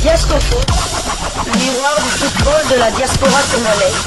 Diasco Foot, le miroir du football de la diaspora congolaise.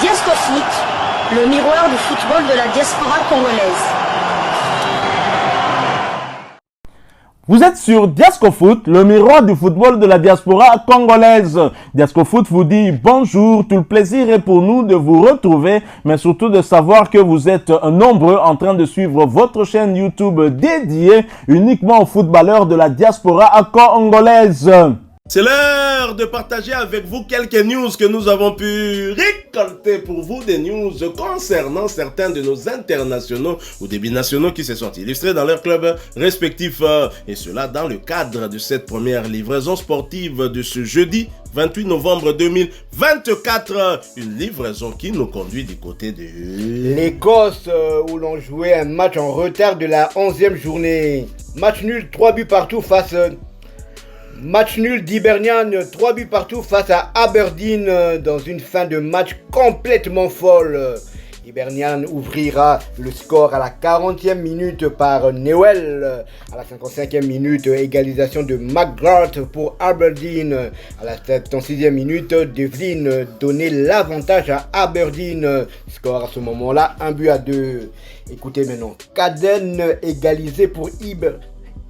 Diasco Foot, le miroir du football de la diaspora congolaise. Vous êtes sur Diasco Foot, le miroir du football de la diaspora congolaise. Diasco Foot vous dit bonjour, tout le plaisir est pour nous de vous retrouver, mais surtout de savoir que vous êtes nombreux en train de suivre votre chaîne YouTube dédiée uniquement aux footballeurs de la diaspora congolaise. C'est l'heure de partager avec vous quelques news que nous avons pu récolter pour vous, des news concernant certains de nos internationaux ou des binationaux qui se sont illustrés dans leurs clubs respectifs, et cela dans le cadre de cette première livraison sportive de ce jeudi 28 novembre 2024, une livraison qui nous conduit du côté de l'Écosse, où l'on jouait un match en retard de la 11e journée. Match nul, 3 buts partout face... Match nul d'Hibernian, 3 buts partout face à Aberdeen dans une fin de match complètement folle. Hibernian ouvrira le score à la 40e minute par Newell. À la 55e minute, égalisation de McGrath pour Aberdeen. À la 76e minute, Devlin donnait l'avantage à Aberdeen. Score à ce moment-là, 1-2. Écoutez maintenant, Caden égalisé pour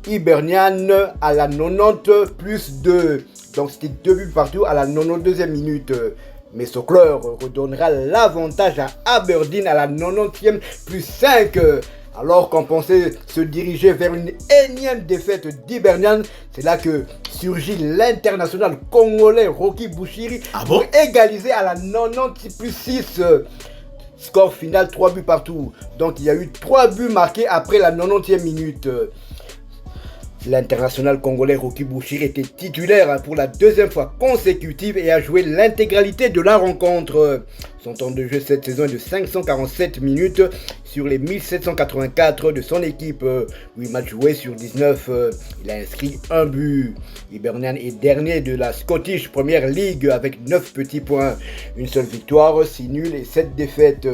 Hibernian à la 90 plus 2. Donc c'était 2 buts partout à la 92e minute. Mais Socler redonnera l'avantage à Aberdeen à la 90e plus 5. Alors qu'on pensait se diriger vers une énième défaite d'Hibernian, c'est là que surgit l'international congolais Rocky Bouchiri pour égaliser à la 90 plus 6. Score final 3 buts partout. Donc il y a eu 3 buts marqués après la 90e minute. L'international congolais Rocky Bouchiri était titulaire pour la deuxième fois consécutive et a joué l'intégralité de la rencontre. Son temps de jeu cette saison est de 547 minutes sur les 1784 de son équipe. 8 matchs joués sur 19, il a inscrit un but. Hibernian est dernier de la Scottish Premier League avec 9 petits points. Une seule victoire, 6 nuls et 7 défaites.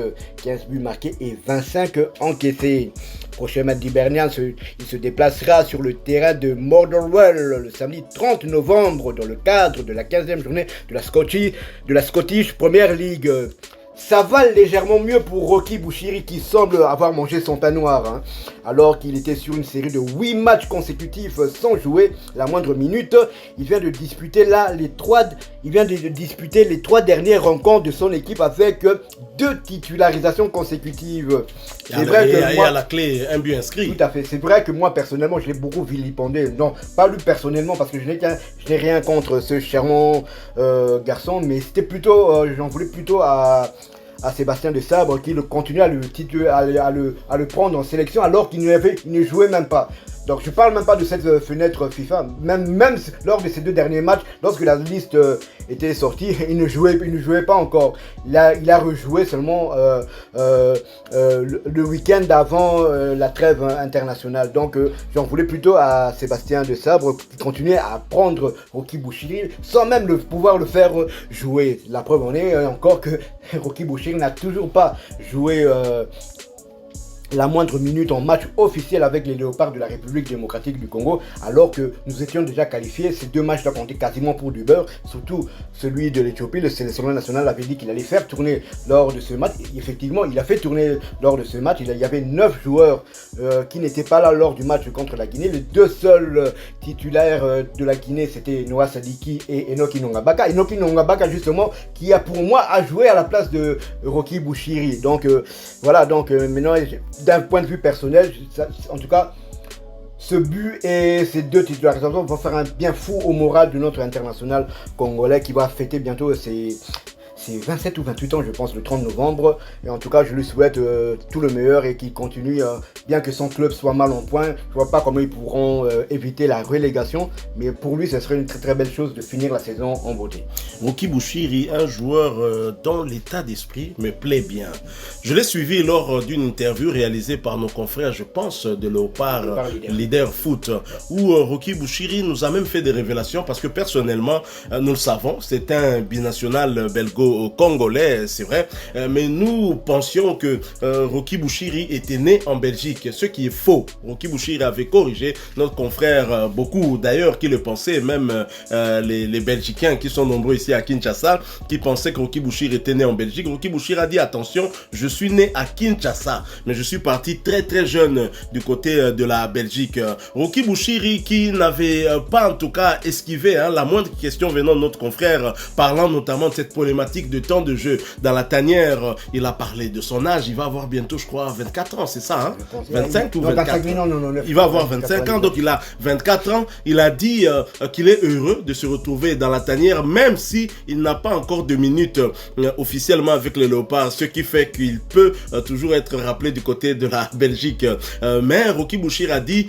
15 buts marqués et 25 encaissés. Prochain match d'Hibernian, il se déplacera sur le terrain de Motherwell le samedi 30 novembre dans le cadre de la 15e journée de la Scottish Premier League. Ça va légèrement mieux pour Rocky Bouchiri qui semble avoir mangé son pain noir. Alors qu'il était sur une série de 8 matchs consécutifs sans jouer la moindre minute. Il vient de disputer les 3 dernières rencontres de son équipe avec 2 titularisations consécutives. C'est vrai que moi, à la clé, un but inscrit. Tout à fait. C'est vrai que moi personnellement je l'ai beaucoup vilipendé. Non, pas lui personnellement parce que je n'ai rien contre ce charmant garçon. Mais c'était plutôt, j'en voulais plutôt à Sébastien de Sabre qui continue à le prendre en sélection alors qu'il ne jouait même pas. Donc je parle même pas de cette fenêtre FIFA, même lors de ces 2 derniers matchs, lorsque la liste était sortie, il ne jouait pas encore. Il a rejoué seulement le week-end avant la trêve internationale. Donc j'en voulais plutôt à Sébastien de Sabre qui continuait à prendre Rocky Bouchiri sans même pouvoir le faire jouer. La preuve en est encore que Rocky Bouchiri n'a toujours pas joué la moindre minute en match officiel avec les Léopards de la République démocratique du Congo, alors que nous étions déjà qualifiés. Ces 2 matchs doivent compter quasiment pour du beurre, surtout celui de l'Éthiopie. Le sélectionneur national avait dit qu'il allait faire tourner lors de ce match. Et effectivement, il a fait tourner lors de ce match. Il y avait 9 joueurs qui n'étaient pas là lors du match contre la Guinée. Les 2 seuls titulaires de la Guinée, c'était Noah Sadiki et Enoki Nongabaka. Enoki Nongabaka, justement, qui a pour moi à jouer à la place de Rocky Bouchiri. Donc voilà, donc maintenant, d'un point de vue personnel, en tout cas, ce but et ces 2 titularisations vont faire un bien fou au moral de notre international congolais qui va fêter bientôt ses c'est 27 ou 28 ans, je pense, le 30 novembre. Et en tout cas, je lui souhaite tout le meilleur et qu'il continue, bien que son club soit mal en point. Je vois pas comment ils pourront éviter la relégation, mais pour lui, ce serait une très très belle chose de finir la saison en beauté. Roki Bouchiri, un joueur dont l'état d'esprit me plaît bien. Je l'ai suivi lors d'une interview réalisée par nos confrères, je pense, de Léopard Leader Foot, où Roki Bouchiri nous a même fait des révélations parce que personnellement, nous le savons, c'est un binational belgo-congolais, c'est vrai, mais nous pensions que Roki Bouchiri était né en Belgique, ce qui est faux. Roki Bouchiri avait corrigé notre confrère, beaucoup d'ailleurs qui le pensaient, même les Belgicains qui sont nombreux ici à Kinshasa, qui pensaient que Roki Bouchiri était né en Belgique. Roki Bouchiri a dit attention, je suis né à Kinshasa, mais je suis parti très très jeune du côté de la Belgique. Roki Bouchiri qui n'avait pas en tout cas esquivé la moindre question venant de notre confrère, parlant notamment de cette problématique de temps de jeu dans la tanière. Il a parlé de son âge, il va avoir bientôt je crois 24 ans, c'est ça 25 ou 24 non, il va avoir 25 ans, donc il a 24 ans. Il a dit qu'il est heureux de se retrouver dans la tanière, même si il n'a pas encore de minutes officiellement avec les Léopards, ce qui fait qu'il peut toujours être rappelé du côté de la Belgique. Mais Roki Bouchiri a dit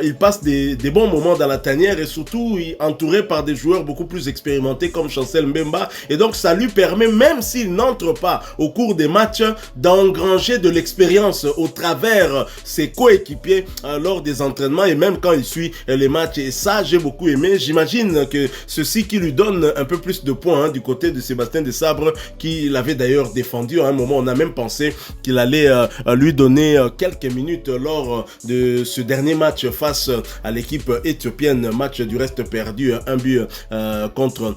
il passe des bons moments dans la tanière et surtout entouré par des joueurs beaucoup plus expérimentés comme Chancel Mbemba, et donc ça lui permet, même s'il n'entre pas au cours des matchs, d'engranger de l'expérience au travers ses coéquipiers lors des entraînements et même quand il suit les matchs, et ça j'ai beaucoup aimé. J'imagine que ceci qui lui donne un peu plus de points du côté de Sébastien Desabre, qui l'avait d'ailleurs défendu à un moment. On a même pensé qu'il allait lui donner quelques minutes lors de ce dernier match face à l'équipe éthiopienne, match du reste perdu, un but contre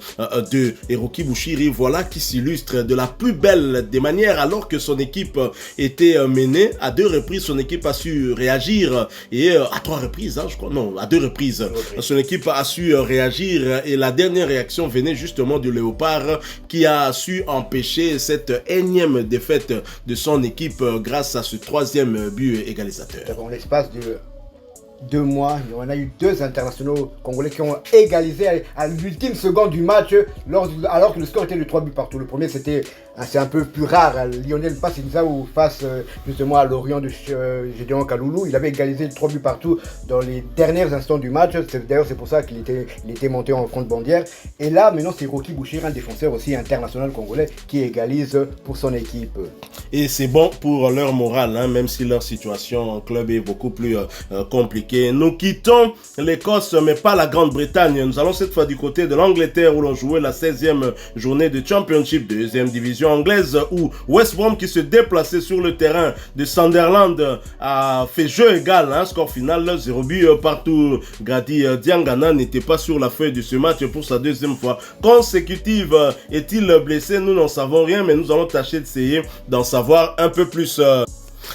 2. Et Roki Bouchiri, voilà qui s'illustre de la plus belle des manières, alors que son équipe était menée à 2 reprises. Son équipe a su réagir, et à 3 reprises, je crois, non, à 2 reprises. Son équipe a su réagir, et la dernière réaction venait justement du Léopard, qui a su empêcher cette énième défaite de son équipe grâce à ce 3e but égalisateur. En l'espace de 2 mois, on a eu 2 internationaux congolais qui ont égalisé à l'ultime seconde du match, alors que le score était de 3 buts partout. Le premier, c'est un peu plus rare, Lionel Passinzaou face justement à Lorient de Gédéon Kaloulou. Il avait égalisé 3 buts partout dans les derniers instants du match. D'ailleurs, c'est pour ça qu'il était monté en compte bandière. Et là, maintenant, c'est Roki Bouchiri, un défenseur aussi international congolais, qui égalise pour son équipe. Et c'est bon pour leur morale, même si leur situation en club est beaucoup plus compliquée. Nous quittons l'Écosse, mais pas la Grande-Bretagne. Nous allons cette fois du côté de l'Angleterre, où l'on jouait la 16e journée de Championship, 2e division anglaise, où West Brom, qui se déplaçait sur le terrain de Sunderland, a fait jeu égal, score final 0 but partout. Grady Diangana n'était pas sur la feuille de ce match pour sa 2e fois consécutive. Est-il blessé? Nous n'en savons rien, mais nous allons tâcher d'essayer d'en savoir un peu plus.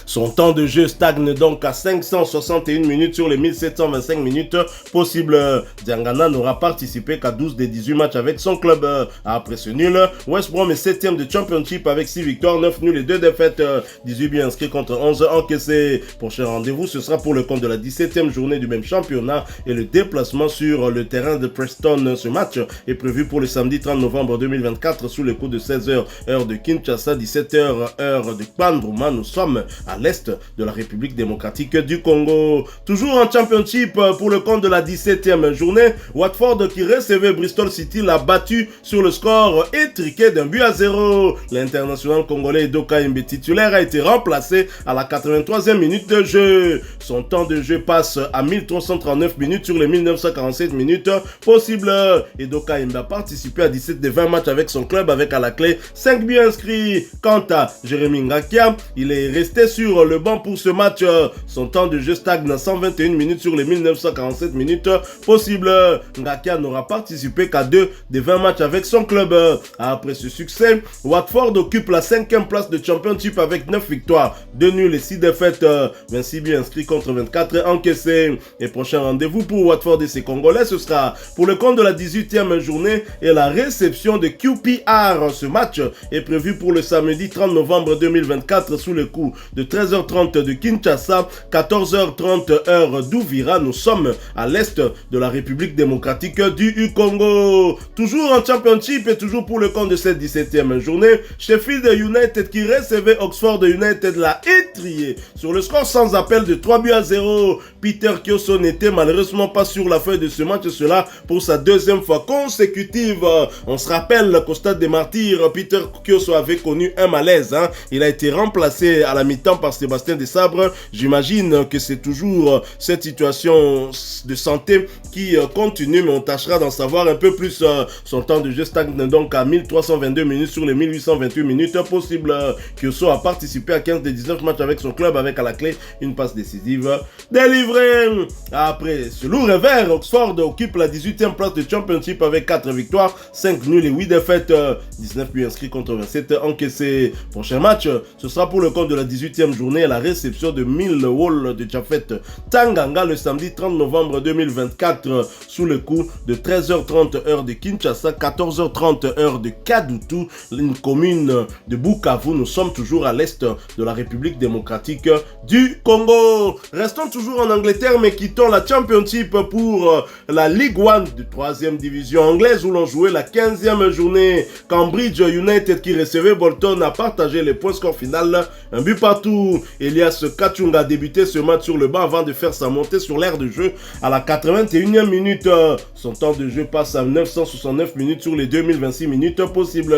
Son temps de jeu stagne donc à 561 minutes sur les 1725 minutes possibles. Diangana n'aura participé qu'à 12 des 18 matchs avec son club. Après ce nul, West Brom est 7e de Championship avec 6 victoires, 9 nuls et 2 défaites. 18 buts inscrits contre 11 encaissés. Prochain rendez-vous, ce sera pour le compte de la 17e journée du même championnat et le déplacement sur le terrain de Preston. Ce match est prévu pour le samedi 30 novembre 2024 sous les coups de 16h heure de Kinshasa, 17h heure de Bandrouma. Nous sommes à l'est de la République démocratique du Congo. Toujours en Championship pour le compte de la 17e journée, Watford qui recevait Bristol City l'a battu sur le score étriqué d'un but à 0. L'international congolais Edoka Imbe titulaire a été remplacé à la 83e minute de jeu. Son temps de jeu passe à 1339 minutes sur les 1947 minutes possibles. Edoka Imbe a participé à 17 des 20 matchs avec son club avec à la clé 5 buts inscrits. Quant à Jérémy Ngakia, il est resté sur le banc pour ce match. Son temps de jeu stagne à 121 minutes sur les 1947 minutes possibles. Ngakia n'aura participé qu'à 2 des 20 matchs avec son club. Après ce succès, Watford occupe la 5e place de Championship avec 9 victoires, 2 nuls et 6 défaites, 26 buts inscrits contre 24 encaissés. Et prochain rendez-vous pour Watford et ses Congolais, ce sera pour le compte de la 18e journée et la réception de QPR. Ce match est prévu pour le samedi 30 novembre 2024 sous le coup de de 13h30 de Kinshasa, 14h30 heure d'Uvira. Nous sommes à l'est de la République démocratique du Congo. Toujours en Championship et toujours pour le compte de cette 17e journée, Sheffield United qui recevait Oxford United l'a étrié sur le score sans appel de 3-0. Peter Kioso n'était malheureusement pas sur la feuille de ce match, cela pour sa deuxième fois consécutive. On se rappelle qu'au stade des Martyrs, Peter Kioso avait connu un malaise. Il a été remplacé à la mi-temps par Sébastien Desabre. J'imagine que c'est toujours cette situation de santé qui continue, mais on tâchera d'en savoir un peu plus. Son temps de jeu stagne donc à 1322 minutes sur les 1828 minutes possibles. Kioso a participé à 15 des 19 matchs avec son club, avec à la clé une passe décisive délivrée. Après ce lourd revers, Oxford occupe la 18e place de Championship avec 4 victoires, 5 nuls et 8 défaites, 19 buts inscrits contre 27 encaissés. Prochain match, ce sera pour le compte de la 18e journée à la réception de Millwall de Japhet Tanganga le samedi 30 novembre 2024 sous le coup de 13h30 heure de Kinshasa, 14h30 heure de Kadutu, une commune de Bukavu. Nous sommes toujours à l'est de la République démocratique du Congo. Restons toujours en Angleterre, mais quittons la Championship pour la Ligue 1 de 3e division anglaise où l'on jouait la 15e journée. Cambridge United qui recevait Bolton a partagé les points, score final, un but partout. Elias Kachunga a débuté ce match sur le banc avant de faire sa montée sur l'aire de jeu à la 81e minute. Son temps de jeu passe à 969 minutes sur les 2026 minutes possibles.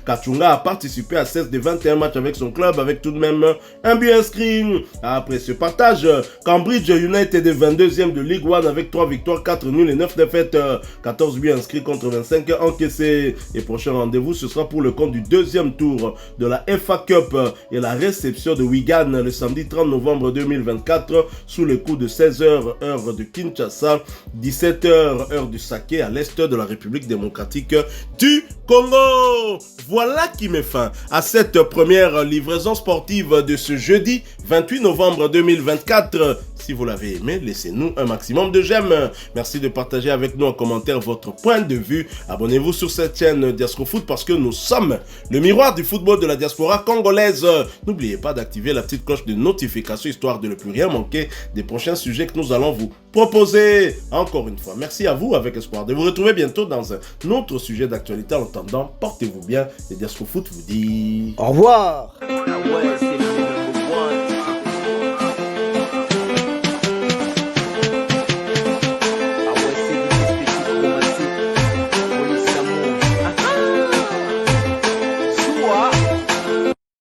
Kachunga a participé à 16 des 21 matchs avec son club avec tout de même un but inscrit. Après ce partage, Cambridge United est 22e de Ligue 1 avec 3 victoires, 4 nuls et 9 défaites, 14 buts inscrits contre 25 encaissés. Et prochain rendez-vous, ce sera pour le compte du deuxième tour de la FA Cup et la réception de Wigan le samedi 30 novembre 2024 sous le coup de 16h heure de Kinshasa, 17h heure du Saké à l'est de la République démocratique du Congo. Voilà qui met fin à cette première livraison sportive de ce jeudi 28 novembre 2024. Si vous l'avez aimé, laissez-nous un maximum de j'aime. Merci de partager avec nous en commentaire votre point de vue. Abonnez-vous sur cette chaîne Diasco Foot parce que nous sommes le miroir du football de la diaspora congolaise. N'oubliez pas d'activer la petite cloche de notification histoire de ne plus rien manquer des prochains sujets que nous allons vous proposer. Encore une fois, merci à vous avec espoir de vous retrouver bientôt dans un autre sujet d'actualité. En attendant, portez-vous bien et Diasco Foot vous dit au revoir. Ouais.